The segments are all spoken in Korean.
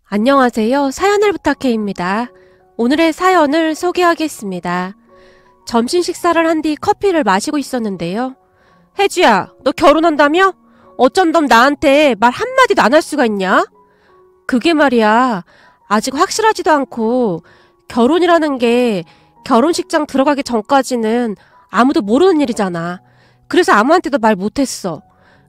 안녕하세요. 사연을 부탁해입니다. 오늘의 사연을 소개하겠습니다. 점심 식사를 한 뒤 커피를 마시고 있었는데요. 혜주야, 너 결혼한다며? 어쩜 넌 나한테 말 한마디도 안 할 수가 있냐? 그게 말이야, 아직 확실하지도 않고 결혼이라는 게 결혼식장 들어가기 전까지는 아무도 모르는 일이잖아. 그래서 아무한테도 말 못했어.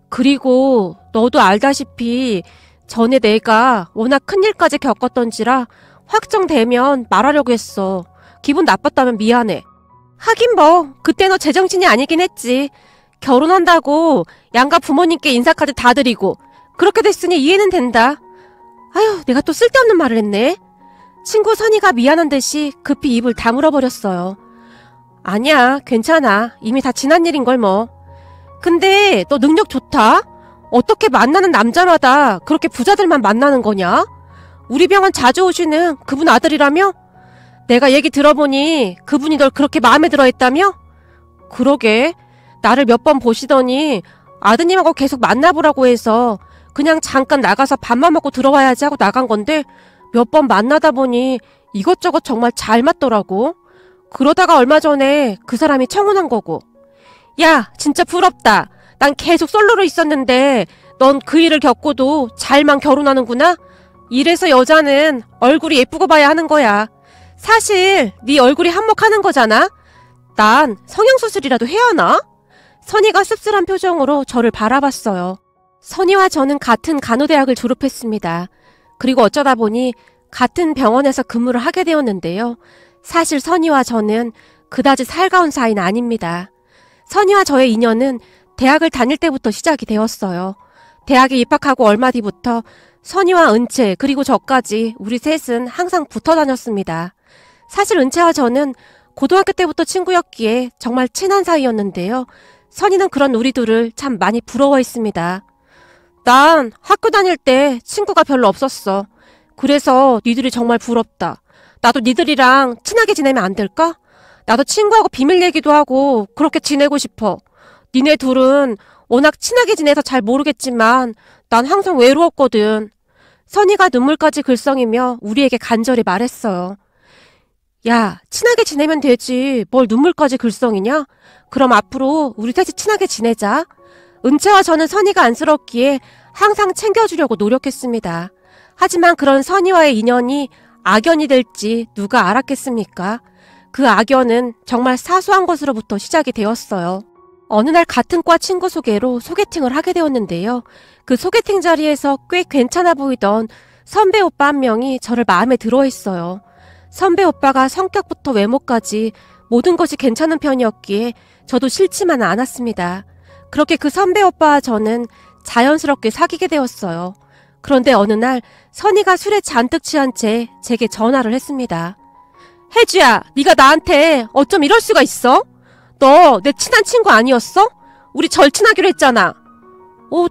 그리고 너도 알다시피 전에 내가 워낙 큰일까지 겪었던지라 확정되면 말하려고 했어. 기분 나빴다면 미안해. 하긴 뭐 그때 너 제정신이 아니긴 했지. 결혼한다고 양가 부모님께 인사까지 다 드리고 그렇게 됐으니 이해는 된다. 아휴, 내가 또 쓸데없는 말을 했네. 친구 선이가 미안한 듯이 급히 입을 다물어 버렸어요. 아니야, 괜찮아. 이미 다 지난 일인걸 뭐. 근데 너 능력 좋다? 어떻게 만나는 남자마다 그렇게 부자들만 만나는 거냐? 우리 병원 자주 오시는 그분 아들이라며? 내가 얘기 들어보니 그분이 널 그렇게 마음에 들어 했다며? 그러게, 나를 몇 번 보시더니 아드님하고 계속 만나보라고 해서 그냥 잠깐 나가서 밥만 먹고 들어와야지 하고 나간 건데 몇 번 만나다 보니 이것저것 정말 잘 맞더라고. 그러다가 얼마 전에 그 사람이 청혼한 거고. 야, 진짜 부럽다. 난 계속 솔로로 있었는데 넌 그 일을 겪고도 잘만 결혼하는구나? 이래서 여자는 얼굴이 예쁘고 봐야 하는 거야. 사실 네 얼굴이 한몫하는 거잖아? 난 성형수술이라도 해야 하나? 선이가 씁쓸한 표정으로 저를 바라봤어요. 선이와 저는 같은 간호대학을 졸업했습니다. 그리고 어쩌다 보니 같은 병원에서 근무를 하게 되었는데요. 사실 선이와 저는 그다지 살가운 사이는 아닙니다. 선이와 저의 인연은 대학을 다닐 때부터 시작이 되었어요. 대학에 입학하고 얼마 뒤부터 선이와 은채 그리고 저까지 우리 셋은 항상 붙어 다녔습니다. 사실 은채와 저는 고등학교 때부터 친구였기에 정말 친한 사이였는데요. 선이는 그런 우리 둘을 참 많이 부러워했습니다. 난 학교 다닐 때 친구가 별로 없었어. 그래서 니들이 정말 부럽다. 나도 니들이랑 친하게 지내면 안 될까? 나도 친구하고 비밀 얘기도 하고 그렇게 지내고 싶어. 니네 둘은 워낙 친하게 지내서 잘 모르겠지만 난 항상 외로웠거든. 선이가 눈물까지 글썽이며 우리에게 간절히 말했어요. 야, 친하게 지내면 되지. 뭘 눈물까지 글썽이냐? 그럼 앞으로 우리 셋이 친하게 지내자. 은채와 저는 선이가 안쓰럽기에 항상 챙겨주려고 노력했습니다. 하지만 그런 선이와의 인연이 악연이 될지 누가 알았겠습니까? 그 악연은 정말 사소한 것으로부터 시작이 되었어요. 어느 날 같은 과 친구 소개로 소개팅을 하게 되었는데요. 그 소개팅 자리에서 꽤 괜찮아 보이던 선배 오빠 한 명이 저를 마음에 들어 했어요. 선배 오빠가 성격부터 외모까지 모든 것이 괜찮은 편이었기에 저도 싫지만은 않았습니다. 그렇게 그 선배 오빠와 저는 자연스럽게 사귀게 되었어요. 그런데 어느 날 선이가 술에 잔뜩 취한 채 제게 전화를 했습니다. 혜주야, 네가 나한테 어쩜 이럴 수가 있어? 너 내 친한 친구 아니었어? 우리 절친하기로 했잖아.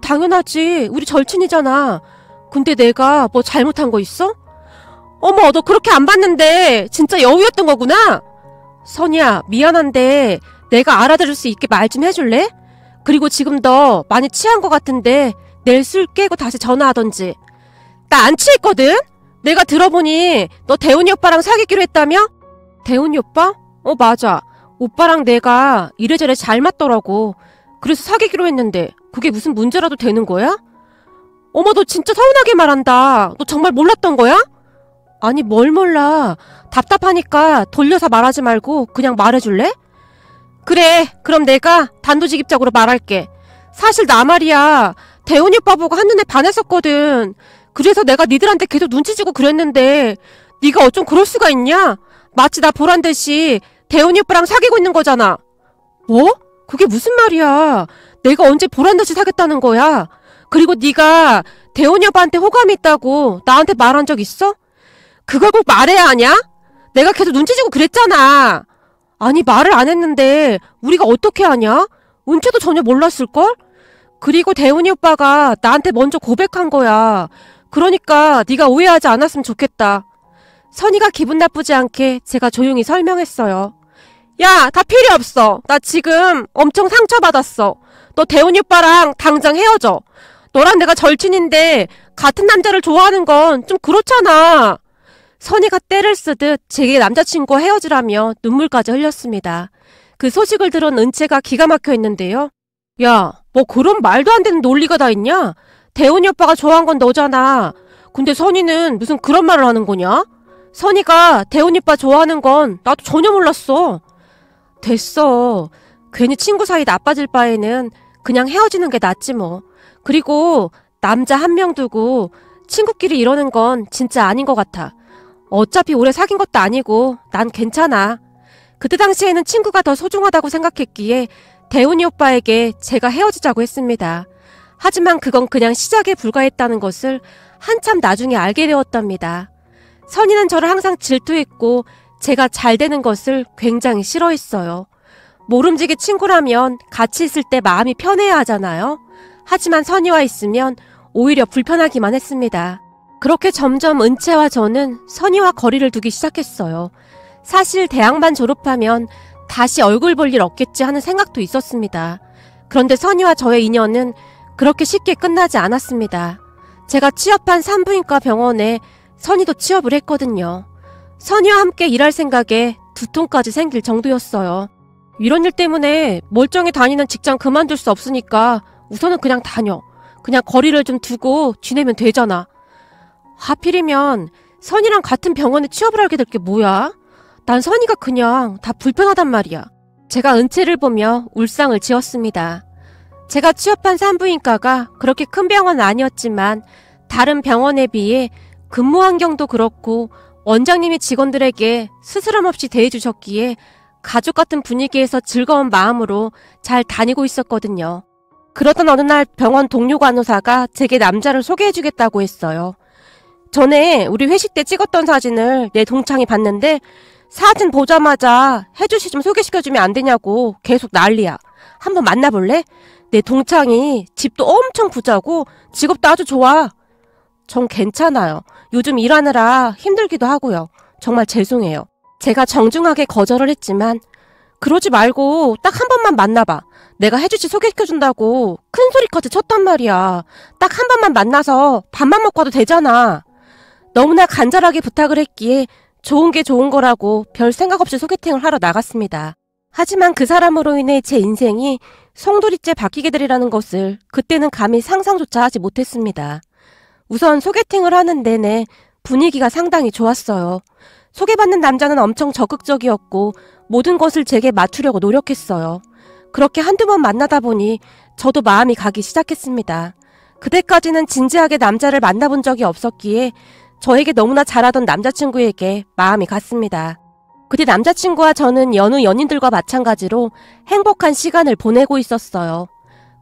당연하지. 우리 절친이잖아. 근데 내가 뭐 잘못한 거 있어? 어머, 너 그렇게 안 봤는데 진짜 여우였던 거구나. 선이야, 미안한데 내가 알아들을 수 있게 말 좀 해줄래? 그리고 지금 너 많이 취한 거 같은데 내일 술 깨고 다시 전화하던지. 나 안 취했거든? 내가 들어보니 너 대훈이 오빠랑 사귀기로 했다며? 대훈이 오빠? 맞아. 오빠랑 내가 이래저래 잘 맞더라고. 그래서 사귀기로 했는데 그게 무슨 문제라도 되는 거야? 어머, 너 진짜 서운하게 말한다. 너 정말 몰랐던 거야? 아니, 뭘 몰라. 답답하니까 돌려서 말하지 말고 그냥 말해줄래? 그래, 그럼 내가 단도직입적으로 말할게. 사실 나 말이야, 대훈이 오빠 보고 한눈에 반했었거든. 그래서 내가 니들한테 계속 눈치 주고 그랬는데 네가 어쩜 그럴 수가 있냐? 마치 나 보란 듯이 대훈이 오빠랑 사귀고 있는 거잖아. 뭐? 그게 무슨 말이야? 내가 언제 보란 듯이 사귀었다는 거야? 그리고 네가 대훈이 오빠한테 호감이 있다고 나한테 말한 적 있어? 그걸 꼭 말해야 하냐? 내가 계속 눈치 주고 그랬잖아. 아니, 말을 안 했는데 우리가 어떻게 하냐? 은채도 전혀 몰랐을걸? 그리고 대훈이 오빠가 나한테 먼저 고백한 거야. 그러니까 네가 오해하지 않았으면 좋겠다. 선이가 기분 나쁘지 않게 제가 조용히 설명했어요. 야, 다 필요 없어. 나 지금 엄청 상처받았어. 너 대훈이 오빠랑 당장 헤어져. 너랑 내가 절친인데 같은 남자를 좋아하는 건 좀 그렇잖아. 선이가 때를 쓰듯 제게 남자친구와 헤어지라며 눈물까지 흘렸습니다. 그 소식을 들은 은채가 기가 막혀 있는데요. 야, 뭐 그런 말도 안 되는 논리가 다 있냐? 대훈이 오빠가 좋아한 건 너잖아. 근데 선이는 무슨 그런 말을 하는 거냐? 선이가 대훈이 오빠 좋아하는 건 나도 전혀 몰랐어. 됐어. 괜히 친구 사이 나빠질 바에는 그냥 헤어지는 게 낫지 뭐. 그리고 남자 한 명 두고 친구끼리 이러는 건 진짜 아닌 것 같아. 어차피 오래 사귄 것도 아니고 난 괜찮아. 그때 당시에는 친구가 더 소중하다고 생각했기에 대훈이 오빠에게 제가 헤어지자고 했습니다. 하지만 그건 그냥 시작에 불과했다는 것을 한참 나중에 알게 되었답니다. 선이는 저를 항상 질투했고 제가 잘 되는 것을 굉장히 싫어했어요. 모름지기 친구라면 같이 있을 때 마음이 편해야 하잖아요. 하지만 선이와 있으면 오히려 불편하기만 했습니다. 그렇게 점점 은채와 저는 선이와 거리를 두기 시작했어요. 사실 대학만 졸업하면 다시 얼굴 볼 일 없겠지 하는 생각도 있었습니다. 그런데 선이와 저의 인연은 그렇게 쉽게 끝나지 않았습니다. 제가 취업한 산부인과 병원에 선이도 취업을 했거든요. 선이와 함께 일할 생각에 두통까지 생길 정도였어요. 이런 일 때문에 멀쩡히 다니는 직장 그만둘 수 없으니까 우선은 그냥 다녀. 그냥 거리를 좀 두고 지내면 되잖아. 하필이면 선이랑 같은 병원에 취업을 하게 될 게 뭐야? 난 선이가 그냥 다 불편하단 말이야. 제가 은채를 보며 울상을 지었습니다. 제가 취업한 산부인과가 그렇게 큰 병원은 아니었지만 다른 병원에 비해 근무 환경도 그렇고 원장님이 직원들에게 스스럼 없이 대해주셨기에 가족 같은 분위기에서 즐거운 마음으로 잘 다니고 있었거든요. 그러던 어느 날 병원 동료 간호사가 제게 남자를 소개해주겠다고 했어요. 전에 우리 회식 때 찍었던 사진을 내 동창이 봤는데 사진 보자마자 혜주씨 좀 소개시켜주면 안 되냐고 계속 난리야. 한번 만나볼래? 내 동창이 집도 엄청 부자고 직업도 아주 좋아. 전 괜찮아요. 요즘 일하느라 힘들기도 하고요. 정말 죄송해요. 제가 정중하게 거절을 했지만 그러지 말고 딱 한 번만 만나봐. 내가 혜주씨 소개시켜준다고 큰 소리까지 쳤단 말이야. 딱 한 번만 만나서 밥만 먹고 와도 되잖아. 너무나 간절하게 부탁을 했기에 좋은 게 좋은 거라고 별 생각 없이 소개팅을 하러 나갔습니다. 하지만 그 사람으로 인해 제 인생이 송두리째 바뀌게 되리라는 것을 그때는 감히 상상조차 하지 못했습니다. 우선 소개팅을 하는 내내 분위기가 상당히 좋았어요. 소개받는 남자는 엄청 적극적이었고 모든 것을 제게 맞추려고 노력했어요. 그렇게 한두 번 만나다 보니 저도 마음이 가기 시작했습니다. 그때까지는 진지하게 남자를 만나본 적이 없었기에 저에게 너무나 잘하던 남자친구에게 마음이 갔습니다. 그때 남자친구와 저는 여느 연인들과 마찬가지로 행복한 시간을 보내고 있었어요.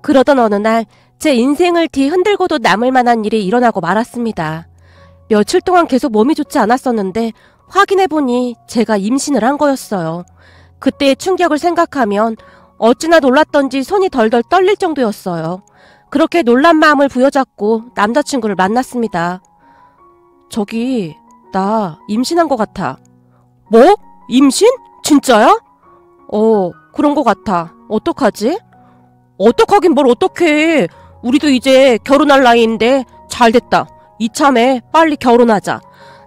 그러던 어느 날 제 인생을 뒤흔들고도 남을 만한 일이 일어나고 말았습니다. 며칠 동안 계속 몸이 좋지 않았었는데 확인해보니 제가 임신을 한 거였어요. 그때의 충격을 생각하면 어찌나 놀랐던지 손이 덜덜 떨릴 정도였어요. 그렇게 놀란 마음을 부여잡고 남자친구를 만났습니다. 저기, 나 임신한 것 같아. 뭐? 임신? 진짜야? 그런 것 같아. 어떡하지? 어떡하긴 뭘 어떡해. 우리도 이제 결혼할 나이인데 잘됐다. 이참에 빨리 결혼하자.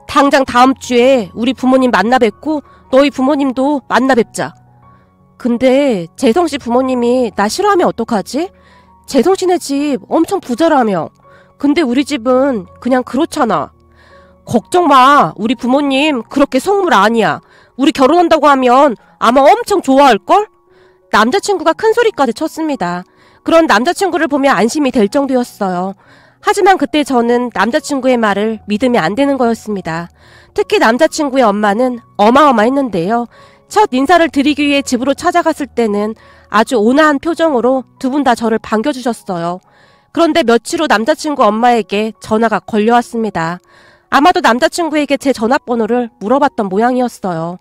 당장 다음 주에 우리 부모님 만나 뵙고 너희 부모님도 만나 뵙자. 근데 재성씨 부모님이 나 싫어하면 어떡하지? 재성씨네 집 엄청 부자라며. 근데 우리 집은 그냥 그렇잖아. 걱정 마. 우리 부모님 그렇게 속물 아니야. 우리 결혼한다고 하면 아마 엄청 좋아할걸? 남자친구가 큰 소리까지 쳤습니다. 그런 남자친구를 보며 안심이 될 정도였어요. 하지만 그때 저는 남자친구의 말을 믿으면 안 되는 거였습니다. 특히 남자친구의 엄마는 어마어마했는데요. 첫 인사를 드리기 위해 집으로 찾아갔을 때는 아주 온화한 표정으로 두 분 다 저를 반겨주셨어요. 그런데 며칠 후 남자친구 엄마에게 전화가 걸려왔습니다. 아마도 남자친구에게 제 전화번호를 물어봤던 모양이었어요.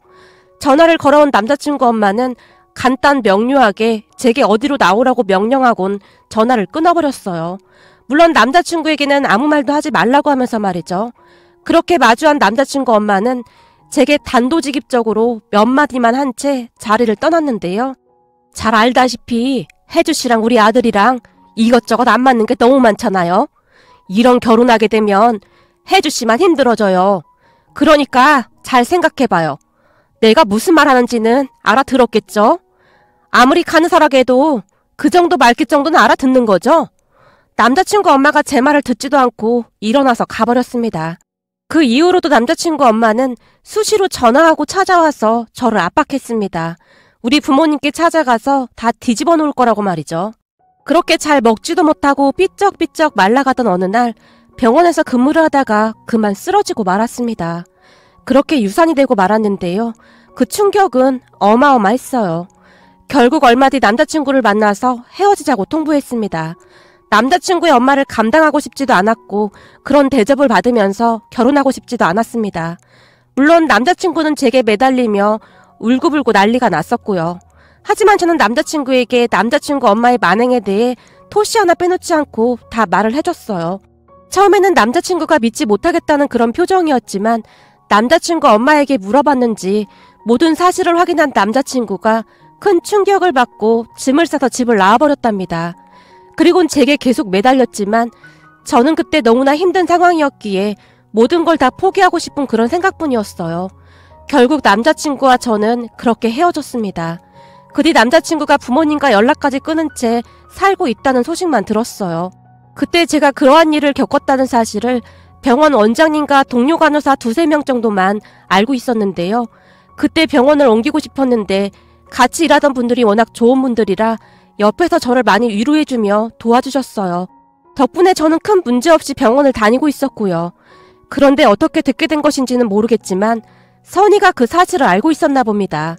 전화를 걸어온 남자친구 엄마는 간단 명료하게 제게 어디로 나오라고 명령하곤 전화를 끊어버렸어요. 물론 남자친구에게는 아무 말도 하지 말라고 하면서 말이죠. 그렇게 마주한 남자친구 엄마는 제게 단도직입적으로 몇 마디만 한 채 자리를 떠났는데요. 잘 알다시피 혜주씨랑 우리 아들이랑 이것저것 안 맞는 게 너무 많잖아요. 이런 결혼하게 되면 혜주 씨만 힘들어져요. 그러니까 잘 생각해봐요. 내가 무슨 말 하는지는 알아들었겠죠? 아무리 가느사라게 해도 그 정도 말귀 정도는 알아듣는 거죠? 남자친구 엄마가 제 말을 듣지도 않고 일어나서 가버렸습니다. 그 이후로도 남자친구 엄마는 수시로 전화하고 찾아와서 저를 압박했습니다. 우리 부모님께 찾아가서 다 뒤집어 놓을 거라고 말이죠. 그렇게 잘 먹지도 못하고 삐쩍삐쩍 말라가던 어느 날 병원에서 근무를 하다가 그만 쓰러지고 말았습니다. 그렇게 유산이 되고 말았는데요. 그 충격은 어마어마했어요. 결국 얼마 뒤 남자친구를 만나서 헤어지자고 통보했습니다. 남자친구의 엄마를 감당하고 싶지도 않았고 그런 대접을 받으면서 결혼하고 싶지도 않았습니다. 물론 남자친구는 제게 매달리며 울고불고 난리가 났었고요. 하지만 저는 남자친구에게 남자친구 엄마의 만행에 대해 토시 하나 빼놓지 않고 다 말을 해줬어요. 처음에는 남자친구가 믿지 못하겠다는 그런 표정이었지만 남자친구 엄마에게 물어봤는지 모든 사실을 확인한 남자친구가 큰 충격을 받고 짐을 싸서 집을 나와버렸답니다. 그리곤 제게 계속 매달렸지만 저는 그때 너무나 힘든 상황이었기에 모든 걸 다 포기하고 싶은 그런 생각뿐이었어요. 결국 남자친구와 저는 그렇게 헤어졌습니다. 그 뒤 남자친구가 부모님과 연락까지 끊은 채 살고 있다는 소식만 들었어요. 그때 제가 그러한 일을 겪었다는 사실을 병원 원장님과 동료 간호사 2-3명 정도만 알고 있었는데요. 그때 병원을 옮기고 싶었는데 같이 일하던 분들이 워낙 좋은 분들이라 옆에서 저를 많이 위로해주며 도와주셨어요. 덕분에 저는 큰 문제 없이 병원을 다니고 있었고요. 그런데 어떻게 듣게 된 것인지는 모르겠지만 선희가 그 사실을 알고 있었나 봅니다.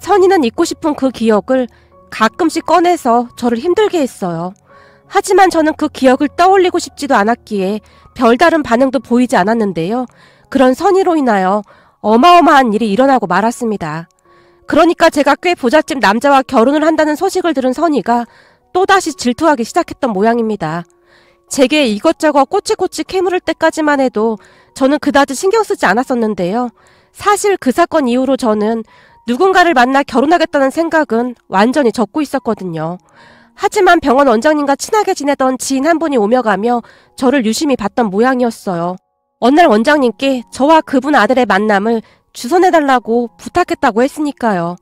선희는 잊고 싶은 그 기억을 가끔씩 꺼내서 저를 힘들게 했어요. 하지만 저는 그 기억을 떠올리고 싶지도 않았기에 별다른 반응도 보이지 않았는데요. 그런 선희로 인하여 어마어마한 일이 일어나고 말았습니다. 그러니까 제가 꽤 부잣집 남자와 결혼을 한다는 소식을 들은 선희가 또다시 질투하기 시작했던 모양입니다. 제게 이것저것 꼬치꼬치 캐물을 때까지만 해도 저는 그다지 신경 쓰지 않았었는데요. 사실 그 사건 이후로 저는 누군가를 만나 결혼하겠다는 생각은 완전히 접고 있었거든요. 하지만 병원 원장님과 친하게 지내던 지인 한 분이 오며 가며 저를 유심히 봤던 모양이었어요. 어느 날 원장님께 저와 그분 아들의 만남을 주선해달라고 부탁했다고 했으니까요.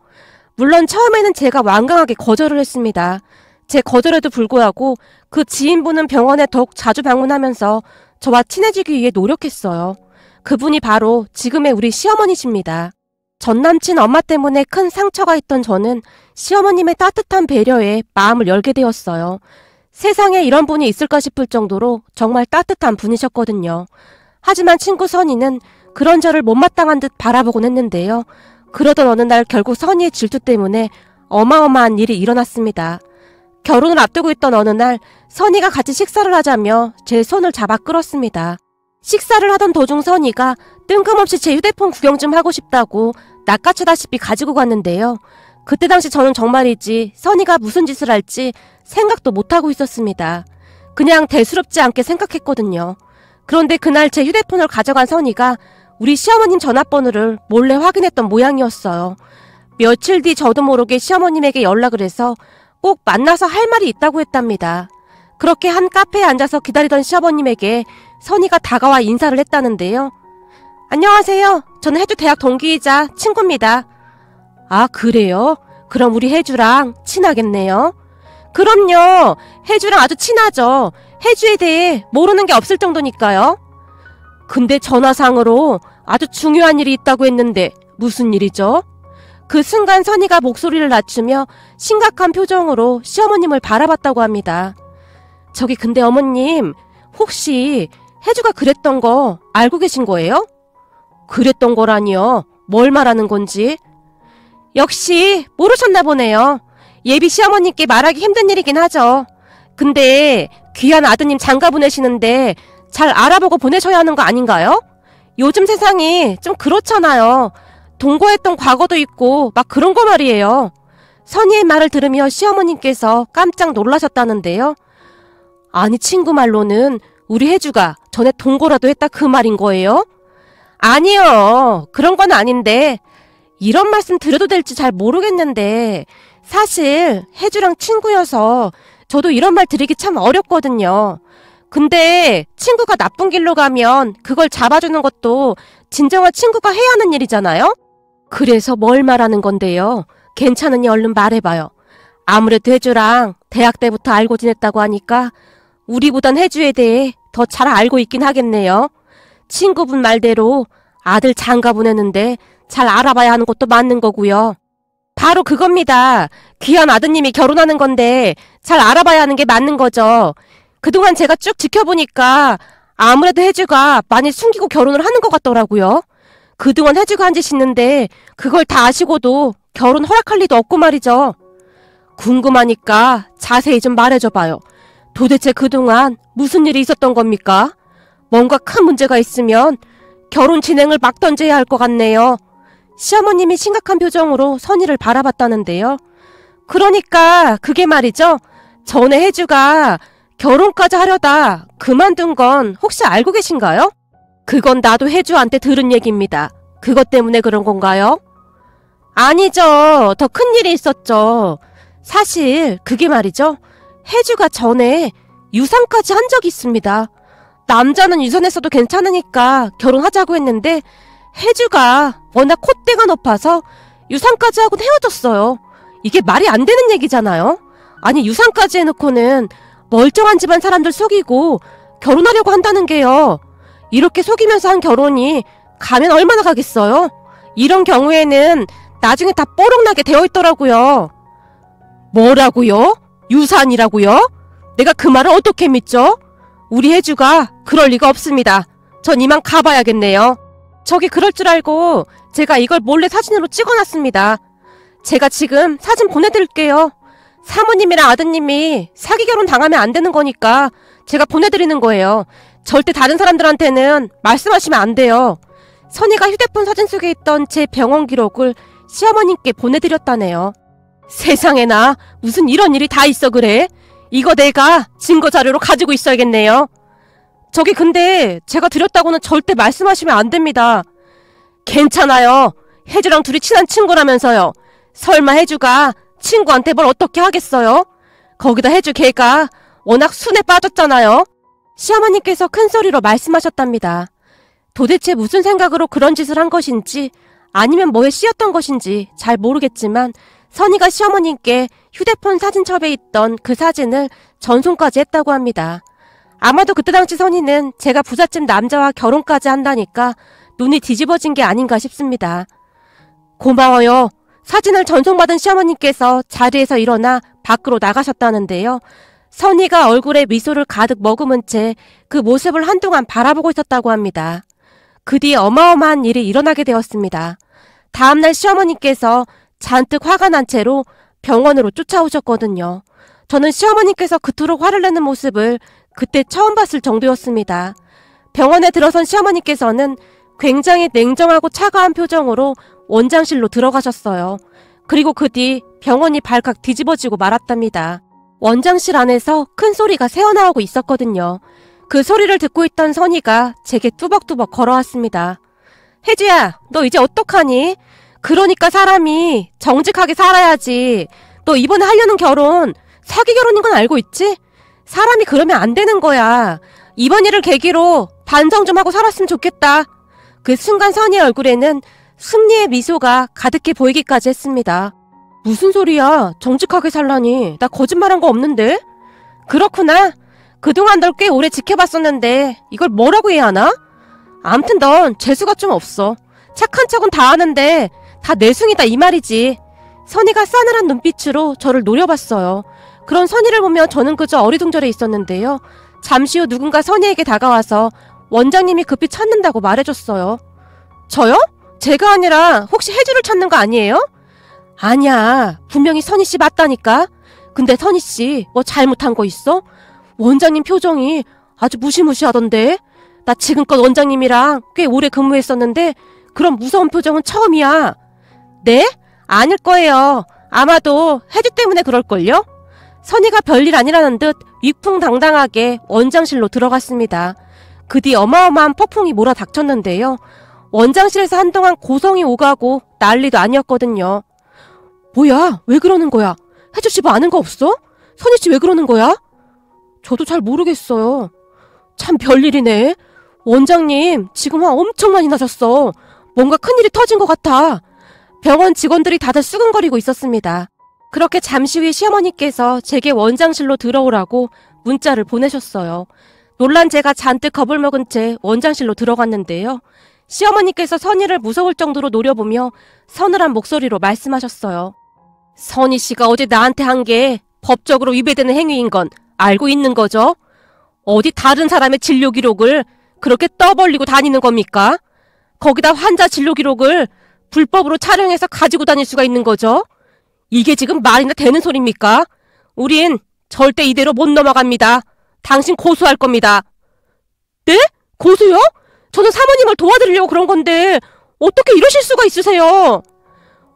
물론 처음에는 제가 완강하게 거절을 했습니다. 제 거절에도 불구하고 그 지인분은 병원에 더욱 자주 방문하면서 저와 친해지기 위해 노력했어요. 그분이 바로 지금의 우리 시어머니십니다. 전남친 엄마 때문에 큰 상처가 있던 저는 시어머님의 따뜻한 배려에 마음을 열게 되었어요. 세상에 이런 분이 있을까 싶을 정도로 정말 따뜻한 분이셨거든요. 하지만 친구 선희는 그런 저를 못마땅한 듯 바라보곤 했는데요. 그러던 어느 날 결국 선희의 질투 때문에 어마어마한 일이 일어났습니다. 결혼을 앞두고 있던 어느 날 선희가 같이 식사를 하자며 제 손을 잡아 끌었습니다. 식사를 하던 도중 선희가 뜬금없이 제 휴대폰 구경 좀 하고 싶다고 낚아채다시피 가지고 갔는데요. 그때 당시 저는 정말이지 선희가 무슨 짓을 할지 생각도 못하고 있었습니다. 그냥 대수롭지 않게 생각했거든요. 그런데 그날 제 휴대폰을 가져간 선희가 우리 시어머님 전화번호를 몰래 확인했던 모양이었어요. 며칠 뒤 저도 모르게 시어머님에게 연락을 해서 꼭 만나서 할 말이 있다고 했답니다. 그렇게 한 카페에 앉아서 기다리던 시어머님에게 선희가 다가와 인사를 했다는데요. 안녕하세요. 저는 혜주 대학 동기이자 친구입니다. 아, 그래요? 그럼 우리 혜주랑 친하겠네요. 그럼요. 혜주랑 아주 친하죠. 혜주에 대해 모르는 게 없을 정도니까요. 근데 전화상으로 아주 중요한 일이 있다고 했는데 무슨 일이죠? 그 순간 선희가 목소리를 낮추며 심각한 표정으로 시어머님을 바라봤다고 합니다. 저기 근데 어머님, 혹시 혜주가 그랬던 거 알고 계신 거예요? 그랬던 거라니요? 뭘 말하는 건지? 역시 모르셨나 보네요. 예비 시어머님께 말하기 힘든 일이긴 하죠. 근데 귀한 아드님 장가 보내시는데 잘 알아보고 보내셔야 하는 거 아닌가요? 요즘 세상이 좀 그렇잖아요. 동거했던 과거도 있고 막 그런 거 말이에요. 선희의 말을 들으며 시어머님께서 깜짝 놀라셨다는데요. 아니 친구 말로는 우리 혜주가 전에 동거라도 했다 그 말인 거예요? 아니요. 그런 건 아닌데 이런 말씀 드려도 될지 잘 모르겠는데 사실 혜주랑 친구여서 저도 이런 말 드리기 참 어렵거든요. 근데 친구가 나쁜 길로 가면 그걸 잡아주는 것도 진정한 친구가 해야 하는 일이잖아요? 그래서 뭘 말하는 건데요? 괜찮으니 얼른 말해봐요. 아무래도 혜주랑 대학 때부터 알고 지냈다고 하니까 우리보단 혜주에 대해 더 잘 알고 있긴 하겠네요. 친구분 말대로 아들 장가 보내는데 잘 알아봐야 하는 것도 맞는 거고요. 바로 그겁니다. 귀한 아드님이 결혼하는 건데 잘 알아봐야 하는 게 맞는 거죠. 그동안 제가 쭉 지켜보니까 아무래도 혜주가 많이 숨기고 결혼을 하는 것 같더라고요. 그동안 혜주가 한 짓 있는데 그걸 다 아시고도 결혼 허락할 리도 없고 말이죠. 궁금하니까 자세히 좀 말해줘봐요. 도대체 그동안 무슨 일이 있었던 겁니까? 뭔가 큰 문제가 있으면 결혼 진행을 막 던져야 할 것 같네요. 시어머님이 심각한 표정으로 선희를 바라봤다는데요. 그러니까 그게 말이죠. 전에 혜주가 결혼까지 하려다 그만둔 건 혹시 알고 계신가요? 그건 나도 혜주한테 들은 얘기입니다. 그것 때문에 그런 건가요? 아니죠. 더 큰일이 있었죠. 사실 그게 말이죠. 혜주가 전에 유산까지 한 적이 있습니다. 남자는 유산했어도 괜찮으니까 결혼하자고 했는데 혜주가 워낙 콧대가 높아서 유산까지 하고 헤어졌어요. 이게 말이 안 되는 얘기잖아요. 아니 유산까지 해놓고는 멀쩡한 집안 사람들 속이고 결혼하려고 한다는 게요. 이렇게 속이면서 한 결혼이 가면 얼마나 가겠어요? 이런 경우에는 나중에 다 뽀록나게 되어 있더라고요. 뭐라고요? 유산이라고요? 내가 그 말을 어떻게 믿죠? 우리 혜주가 그럴 리가 없습니다. 전 이만 가봐야겠네요. 저기 그럴 줄 알고 제가 이걸 몰래 사진으로 찍어놨습니다. 제가 지금 사진 보내드릴게요. 사모님이랑 아드님이 사기 결혼 당하면 안 되는 거니까 제가 보내드리는 거예요. 절대 다른 사람들한테는 말씀하시면 안 돼요. 선희가 휴대폰 사진 속에 있던 제 병원 기록을 시어머님께 보내드렸다네요. 세상에나 무슨 이런 일이 다 있어 그래? 이거 내가 증거 자료로 가지고 있어야겠네요. 저기 근데 제가 드렸다고는 절대 말씀하시면 안 됩니다. 괜찮아요. 혜주랑 둘이 친한 친구라면서요. 설마 혜주가 친구한테 뭘 어떻게 하겠어요? 거기다 혜주 걔가 워낙 순에 빠졌잖아요. 시어머니께서 큰 소리로 말씀하셨답니다. 도대체 무슨 생각으로 그런 짓을 한 것인지 아니면 뭐에 씌였던 것인지 잘 모르겠지만 선희가 시어머님께 휴대폰 사진첩에 있던 그 사진을 전송까지 했다고 합니다. 아마도 그때 당시 선희는 제가 부잣집 남자와 결혼까지 한다니까 눈이 뒤집어진 게 아닌가 싶습니다. 고마워요. 사진을 전송받은 시어머님께서 자리에서 일어나 밖으로 나가셨다는데요. 선희가 얼굴에 미소를 가득 머금은 채 그 모습을 한동안 바라보고 있었다고 합니다. 그 뒤에 어마어마한 일이 일어나게 되었습니다. 다음날 시어머님께서 잔뜩 화가 난 채로 병원으로 쫓아오셨거든요. 저는 시어머님께서 그토록 화를 내는 모습을 그때 처음 봤을 정도였습니다. 병원에 들어선 시어머님께서는 굉장히 냉정하고 차가운 표정으로 원장실로 들어가셨어요. 그리고 그 뒤 병원이 발칵 뒤집어지고 말았답니다. 원장실 안에서 큰 소리가 새어나오고 있었거든요. 그 소리를 듣고 있던 선희가 제게 뚜벅뚜벅 걸어왔습니다. 혜주야, 너 이제 어떡하니? 그러니까 사람이 정직하게 살아야지. 너 이번에 하려는 결혼 사기 결혼인 건 알고 있지? 사람이 그러면 안 되는 거야. 이번 일을 계기로 반성 좀 하고 살았으면 좋겠다. 그 순간 선희의 얼굴에는 승리의 미소가 가득해 보이기까지 했습니다. 무슨 소리야? 정직하게 살라니. 나 거짓말한 거 없는데? 그렇구나. 그동안 널 꽤 오래 지켜봤었는데 이걸 뭐라고 해야 하나? 암튼 넌 재수가 좀 없어. 착한 척은 다 하는데 다 내숭이다 이 말이지. 선희가 싸늘한 눈빛으로 저를 노려봤어요. 그런 선희를 보며 저는 그저 어리둥절해 있었는데요. 잠시 후 누군가 선희에게 다가와서 원장님이 급히 찾는다고 말해줬어요. 저요? 제가 아니라 혹시 혜주를 찾는 거 아니에요? 아니야. 분명히 선희씨 맞다니까. 근데 선희씨 뭐 잘못한 거 있어? 원장님 표정이 아주 무시무시하던데. 나 지금껏 원장님이랑 꽤 오래 근무했었는데 그런 무서운 표정은 처음이야. 네? 아닐 거예요. 아마도 혜주 때문에 그럴걸요? 선희가 별일 아니라는 듯 위풍당당하게 원장실로 들어갔습니다. 그 뒤 어마어마한 폭풍이 몰아닥쳤는데요. 원장실에서 한동안 고성이 오가고 난리도 아니었거든요. 뭐야? 왜 그러는 거야? 혜주씨 뭐 아는 거 없어? 선희씨 왜 그러는 거야? 저도 잘 모르겠어요. 참 별일이네. 원장님, 지금 화 엄청 많이 나셨어. 뭔가 큰일이 터진 것 같아. 병원 직원들이 다들 수근거리고 있었습니다. 그렇게 잠시 후에 시어머니께서 제게 원장실로 들어오라고 문자를 보내셨어요. 놀란 제가 잔뜩 겁을 먹은 채 원장실로 들어갔는데요. 시어머니께서 선희를 무서울 정도로 노려보며 서늘한 목소리로 말씀하셨어요. 선희 씨가 어제 나한테 한 게 법적으로 위배되는 행위인 건 알고 있는 거죠? 어디 다른 사람의 진료 기록을 그렇게 떠벌리고 다니는 겁니까? 거기다 환자 진료 기록을 불법으로 촬영해서 가지고 다닐 수가 있는 거죠? 이게 지금 말이나 되는 소리입니까? 우린 절대 이대로 못 넘어갑니다. 당신 고소할 겁니다. 네? 고소요? 저는 사모님을 도와드리려고 그런 건데 어떻게 이러실 수가 있으세요?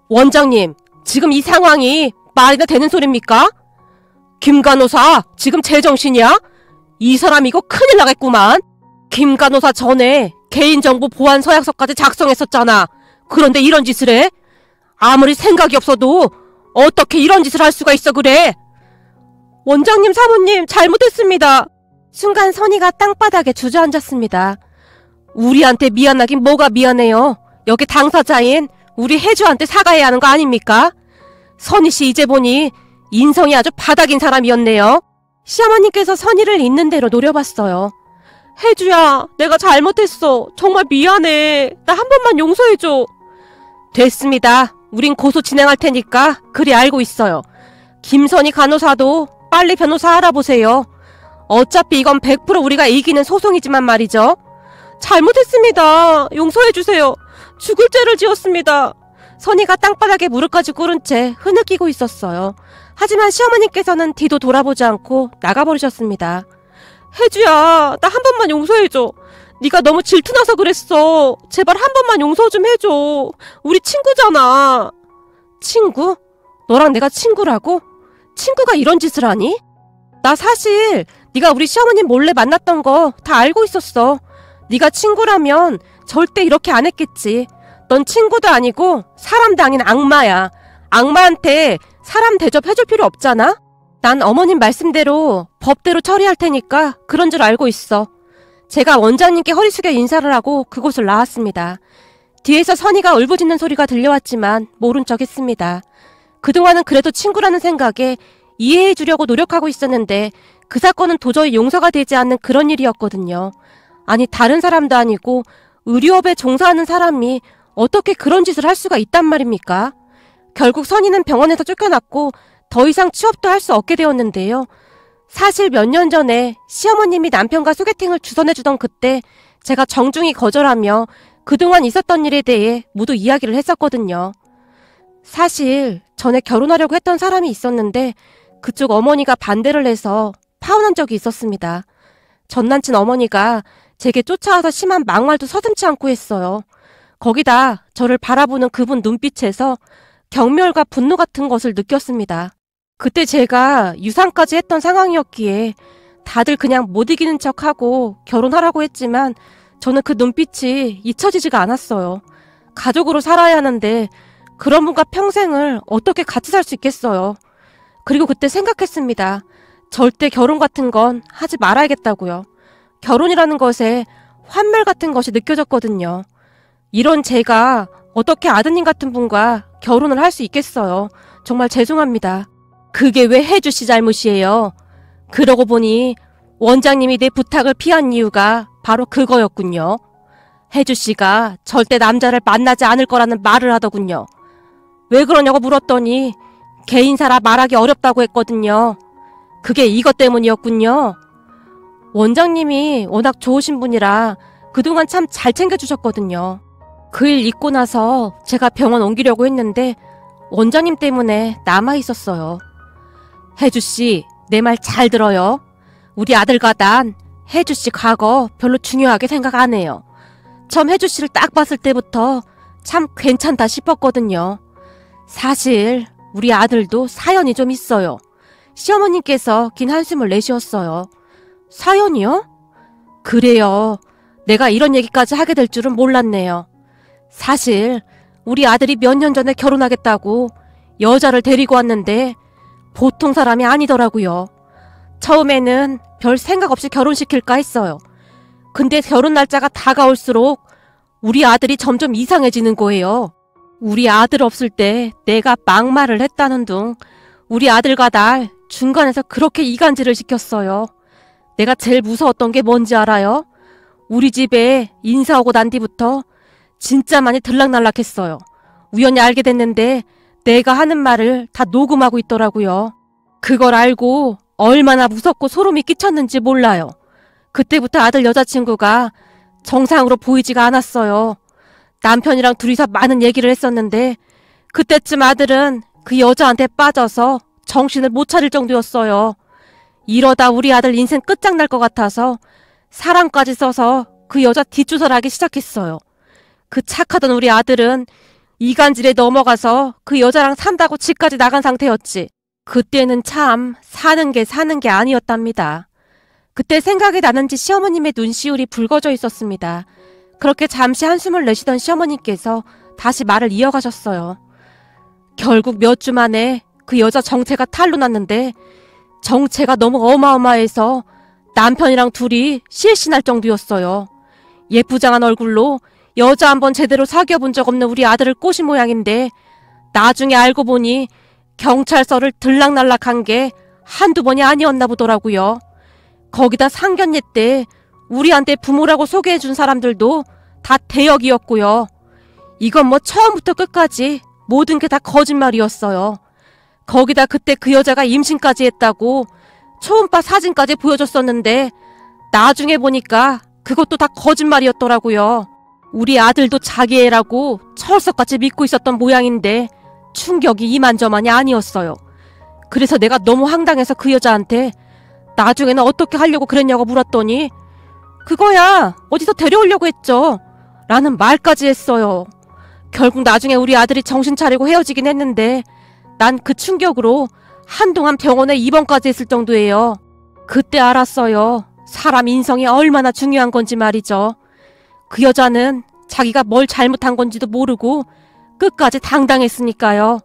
원장님, 지금 이 상황이 말이나 되는 소리입니까? 김 간호사, 지금 제정신이야? 이 사람 이거 큰일 나겠구만. 김 간호사 전에 개인정보 보안 서약서까지 작성했었잖아. 그런데 이런 짓을 해? 아무리 생각이 없어도 어떻게 이런 짓을 할 수가 있어 그래? 원장님, 사모님, 잘못했습니다. 순간 선희가 땅바닥에 주저앉았습니다. 우리한테 미안하긴 뭐가 미안해요. 여기 당사자인 우리 혜주한테 사과해야 하는 거 아닙니까? 선희씨 이제 보니 인성이 아주 바닥인 사람이었네요. 시어머니께서 선희를 있는 대로 노려봤어요. 혜주야, 내가 잘못했어. 정말 미안해. 나 한 번만 용서해줘. 됐습니다. 우린 고소 진행할 테니까 그리 알고 있어요. 김선희 간호사도 빨리 변호사 알아보세요. 어차피 이건 100% 우리가 이기는 소송이지만 말이죠. 잘못했습니다. 용서해주세요. 죽을 죄를 지었습니다. 선희가 땅바닥에 무릎까지 꿇은 채 흐느끼고 있었어요. 하지만 시어머니께서는 뒤도 돌아보지 않고 나가버리셨습니다. 혜주야, 나 한 번만 용서해줘. 네가 너무 질투나서 그랬어. 제발 한 번만 용서 좀 해줘. 우리 친구잖아. 친구? 너랑 내가 친구라고? 친구가 이런 짓을 하니? 나 사실 네가 우리 시어머님 몰래 만났던 거 다 알고 있었어. 네가 친구라면 절대 이렇게 안 했겠지. 넌 친구도 아니고 사람도 아닌 악마야. 악마한테 사람 대접해줄 필요 없잖아? 난 어머님 말씀대로 법대로 처리할 테니까 그런 줄 알고 있어. 제가 원장님께 허리 숙여 인사를 하고 그곳을 나왔습니다. 뒤에서 선희가 울부짖는 소리가 들려왔지만 모른 척 했습니다. 그동안은 그래도 친구라는 생각에 이해해 주려고 노력하고 있었는데 그 사건은 도저히 용서가 되지 않는 그런 일이었거든요. 아니, 다른 사람도 아니고 의료업에 종사하는 사람이 어떻게 그런 짓을 할 수가 있단 말입니까? 결국 선희는 병원에서 쫓겨났고 더 이상 취업도 할 수 없게 되었는데요. 사실 몇 년 전에 시어머님이 남편과 소개팅을 주선해주던 그때 제가 정중히 거절하며 그동안 있었던 일에 대해 모두 이야기를 했었거든요. 사실 전에 결혼하려고 했던 사람이 있었는데 그쪽 어머니가 반대를 해서 파혼한 적이 있었습니다. 전 남친 어머니가 제게 쫓아와서 심한 막말도 서슴지 않고 했어요. 거기다 저를 바라보는 그분 눈빛에서 경멸과 분노 같은 것을 느꼈습니다. 그때 제가 유산까지 했던 상황이었기에 다들 그냥 못 이기는 척하고 결혼하라고 했지만 저는 그 눈빛이 잊혀지지가 않았어요. 가족으로 살아야 하는데 그런 분과 평생을 어떻게 같이 살 수 있겠어요. 그리고 그때 생각했습니다. 절대 결혼 같은 건 하지 말아야겠다고요. 결혼이라는 것에 환멸 같은 것이 느껴졌거든요. 이런 제가 어떻게 아드님 같은 분과 결혼을 할 수 있겠어요. 정말 죄송합니다. 그게 왜 혜주 씨 잘못이에요. 그러고 보니 원장님이 내 부탁을 피한 이유가 바로 그거였군요. 혜주 씨가 절대 남자를 만나지 않을 거라는 말을 하더군요. 왜 그러냐고 물었더니 개인사라 말하기 어렵다고 했거든요. 그게 이것 때문이었군요. 원장님이 워낙 좋으신 분이라 그동안 참 잘 챙겨주셨거든요. 그 일 있고 나서 제가 병원 옮기려고 했는데 원장님 때문에 남아있었어요. 혜주씨, 내 말 잘 들어요. 우리 아들과 난 혜주씨 과거 별로 중요하게 생각 안 해요. 처음 혜주씨를 딱 봤을 때부터 참 괜찮다 싶었거든요. 사실 우리 아들도 사연이 좀 있어요. 시어머님께서 긴 한숨을 내쉬었어요. 사연이요? 그래요. 내가 이런 얘기까지 하게 될 줄은 몰랐네요. 사실 우리 아들이 몇 년 전에 결혼하겠다고 여자를 데리고 왔는데 보통 사람이 아니더라고요. 처음에는 별 생각 없이 결혼시킬까 했어요. 근데 결혼 날짜가 다가올수록 우리 아들이 점점 이상해지는 거예요. 우리 아들 없을 때 내가 막말을 했다는 둥 우리 아들과 날 중간에서 그렇게 이간질을 시켰어요. 내가 제일 무서웠던 게 뭔지 알아요? 우리 집에 인사 오고 난 뒤부터 진짜 많이 들락날락했어요. 우연히 알게 됐는데 내가 하는 말을 다 녹음하고 있더라고요. 그걸 알고 얼마나 무섭고 소름이 끼쳤는지 몰라요. 그때부터 아들 여자친구가 정상으로 보이지가 않았어요. 남편이랑 둘이서 많은 얘기를 했었는데 그때쯤 아들은 그 여자한테 빠져서 정신을 못 차릴 정도였어요. 이러다 우리 아들 인생 끝장날 것 같아서 사랑까지 써서 그 여자 뒷조사를 하기 시작했어요. 그 착하던 우리 아들은 이간질에 넘어가서 그 여자랑 산다고 집까지 나간 상태였지. 그때는 참 사는 게 아니었답니다. 그때 생각이 나는지 시어머님의 눈시울이 붉어져 있었습니다. 그렇게 잠시 한숨을 내쉬던 시어머님께서 다시 말을 이어가셨어요. 결국 몇 주 만에 그 여자 정체가 탄로 났는데 정체가 너무 어마어마해서 남편이랑 둘이 실신할 정도였어요. 예쁘장한 얼굴로 여자 한번 제대로 사귀어본 적 없는 우리 아들을 꼬신 모양인데 나중에 알고 보니 경찰서를 들락날락한 게 한두 번이 아니었나 보더라고요. 거기다 상견례 때 우리한테 부모라고 소개해준 사람들도 다 대역이었고요. 이건 뭐 처음부터 끝까지 모든 게 다 거짓말이었어요. 거기다 그때 그 여자가 임신까지 했다고 초음파 사진까지 보여줬었는데 나중에 보니까 그것도 다 거짓말이었더라고요. 우리 아들도 자기 애라고 철석같이 믿고 있었던 모양인데 충격이 이만저만이 아니었어요. 그래서 내가 너무 황당해서 그 여자한테 나중에는 어떻게 하려고 그랬냐고 물었더니 그거야 어디서 데려오려고 했죠 라는 말까지 했어요. 결국 나중에 우리 아들이 정신 차리고 헤어지긴 했는데 난 그 충격으로 한동안 병원에 입원까지 했을 정도예요. 그때 알았어요. 사람 인성이 얼마나 중요한 건지 말이죠. 그 여자는 자기가 뭘 잘못한 건지도 모르고 끝까지 당당했으니까요.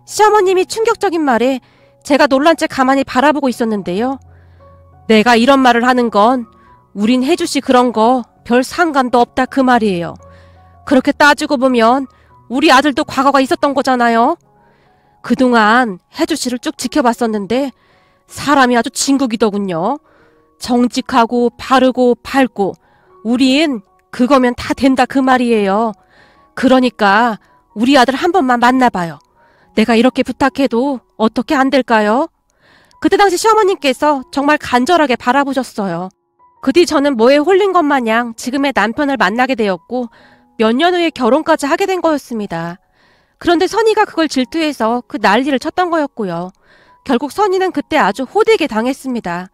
시어머님이 충격적인 말에 제가 놀란 채 가만히 바라보고 있었는데요. 내가 이런 말을 하는 건 우린 혜주씨 그런 거 별 상관도 없다 그 말이에요. 그렇게 따지고 보면 우리 아들도 과거가 있었던 거잖아요. 그동안 혜주씨를 쭉 지켜봤었는데 사람이 아주 진국이더군요. 정직하고 바르고 밝고 우린 그거면 다 된다 그 말이에요. 그러니까 우리 아들 한 번만 만나봐요. 내가 이렇게 부탁해도 어떻게 안 될까요? 그때 당시 시어머님께서 정말 간절하게 바라보셨어요. 그 뒤 저는 뭐에 홀린 것 마냥 지금의 남편을 만나게 되었고 몇 년 후에 결혼까지 하게 된 거였습니다. 그런데 선희가 그걸 질투해서 그 난리를 쳤던 거였고요. 결국 선희는 그때 아주 호되게 당했습니다.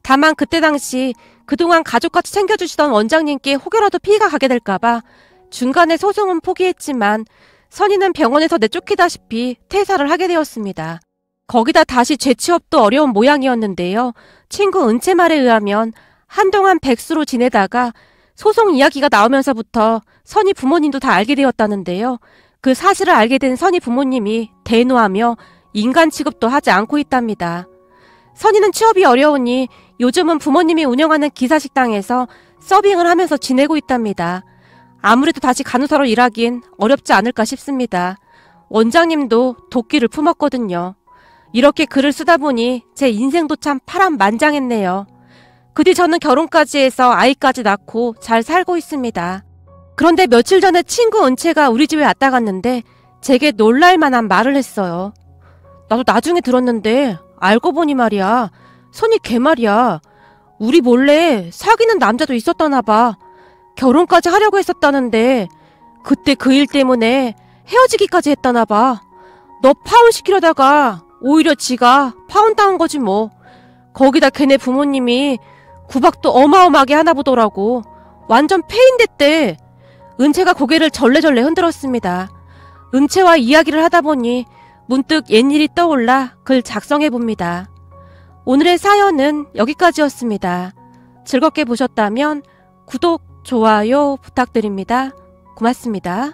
다만 그때 당시 그동안 가족같이 챙겨주시던 원장님께 혹여라도 피해가 가게 될까봐 중간에 소송은 포기했지만 선희는 병원에서 내쫓기다시피 퇴사를 하게 되었습니다. 거기다 다시 재취업도 어려운 모양이었는데요. 친구 은채 말에 의하면 한동안 백수로 지내다가 소송 이야기가 나오면서부터 선희 부모님도 다 알게 되었다는데요. 그 사실을 알게 된 선희 부모님이 대노하며 인간 취급도 하지 않고 있답니다. 선희는 취업이 어려우니 요즘은 부모님이 운영하는 기사식당에서 서빙을 하면서 지내고 있답니다. 아무래도 다시 간호사로 일하긴 어렵지 않을까 싶습니다. 원장님도 도끼를 품었거든요. 이렇게 글을 쓰다 보니 제 인생도 참 파란만장했네요. 그 뒤 저는 결혼까지 해서 아이까지 낳고 잘 살고 있습니다. 그런데 며칠 전에 친구 은채가 우리 집에 왔다 갔는데 제게 놀랄만한 말을 했어요. 나도 나중에 들었는데 알고 보니 말이야. 선이 걔 말이야. 우리 몰래 사귀는 남자도 있었다나 봐. 결혼까지 하려고 했었다는데 그때 그 일 때문에 헤어지기까지 했다나 봐. 너 파혼시키려다가 오히려 지가 파혼당한 거지 뭐. 거기다 걔네 부모님이 구박도 어마어마하게 하나 보더라고. 완전 패인됐대. 은채가 고개를 절레절레 흔들었습니다. 은채와 이야기를 하다 보니 문득 옛일이 떠올라 글 작성해봅니다. 오늘의 사연은 여기까지였습니다. 즐겁게 보셨다면 구독, 좋아요 부탁드립니다. 고맙습니다.